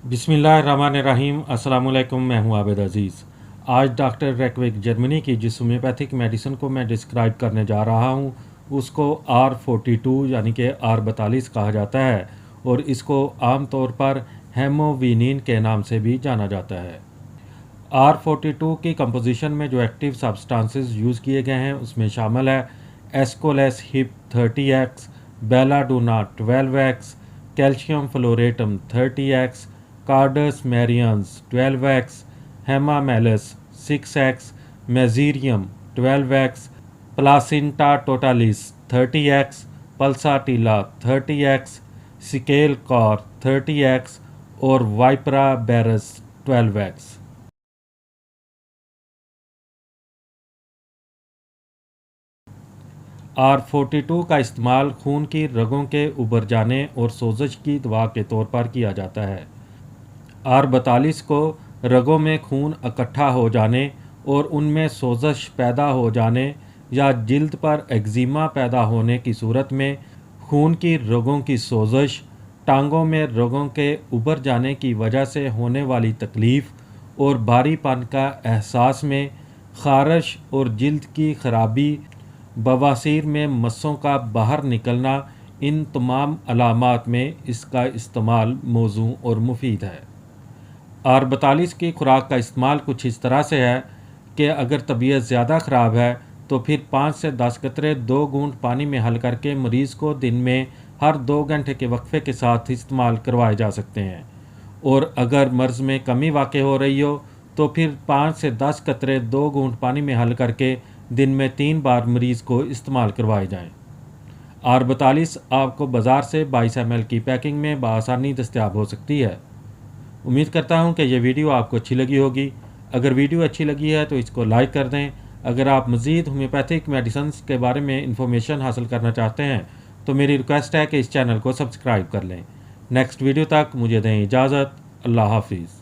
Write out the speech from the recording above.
बिस्मिल्लाहिर्रहमानिर्रहीम। अस्सलामुअलैकुम। मैं हूं आबिद अज़ीज़। आज डॉक्टर रेकविक जर्मनी की जिस होम्योपैथिक मेडिसिन को मैं डिस्क्राइब करने जा रहा हूं उसको R42 यानी कि R42 कहा जाता है और इसको आम तौर पर हेमोविनिन के नाम से भी जाना जाता है। R42 की कंपोजिशन में जो एक्टिव सब्सटेंसेस यूज़ किए गए हैं उसमें शामिल है aesculus hip 30x, belladonna 12x, calcium fluoratum 30x, carduus marianus 12x, hamamelis 6x, mezereum 12x, placenta totalis 30x, pulsatilla 30x, secale cor 30x और वाइपरा बेरस 12x। R42 का इस्तेमाल खून की रगों के उभर जाने और सोजश की दवा के तौर पर किया जाता है। R42 को रगों में खून इकट्ठा हो जाने और उनमें सोजश पैदा हो जाने या जिल्द पर एक्जिमा पैदा होने की सूरत में खून की रगों की सोजश, टांगों में रगों के उभर जाने की वजह से होने वाली तकलीफ़ और भारीपन का एहसास में, ख़ारश और जिल्द की खराबी, बवासीर में मस्सों का बाहर निकलना, इन तमाम अलामात में इसका इस्तेमाल मौजू और मुफीद है। R42 की खुराक का इस्तेमाल कुछ इस तरह से है कि अगर तबीयत ज़्यादा ख़राब है तो फिर 5 से 10 कतरे 2 घूंट पानी में हल करके मरीज़ को दिन में हर 2 घंटे के वक्फे के साथ इस्तेमाल करवाए जा सकते हैं। और अगर मर्ज़ में कमी वाक़ हो रही हो तो फिर 5 से 10 कतरे 2 घूंट पानी में हल करके दिन में 3 बार मरीज़ को इस्तेमाल करवाए जाएँ। R42 आपको बाज़ार से 22 ml की पैकिंग में बआसानी दस्तयाब हो सकती है। उम्मीद करता हूँ कि यह वीडियो आपको अच्छी लगी होगी। अगर वीडियो अच्छी लगी है तो इसको लाइक कर दें। अगर आप मज़ीद होम्योपैथिक मेडिसिन के बारे में इंफॉर्मेशन हासिल करना चाहते हैं तो मेरी रिक्वेस्ट है कि इस चैनल को सब्सक्राइब कर लें। नेक्स्ट वीडियो तक मुझे दें इजाज़त। अल्लाह हाफिज़।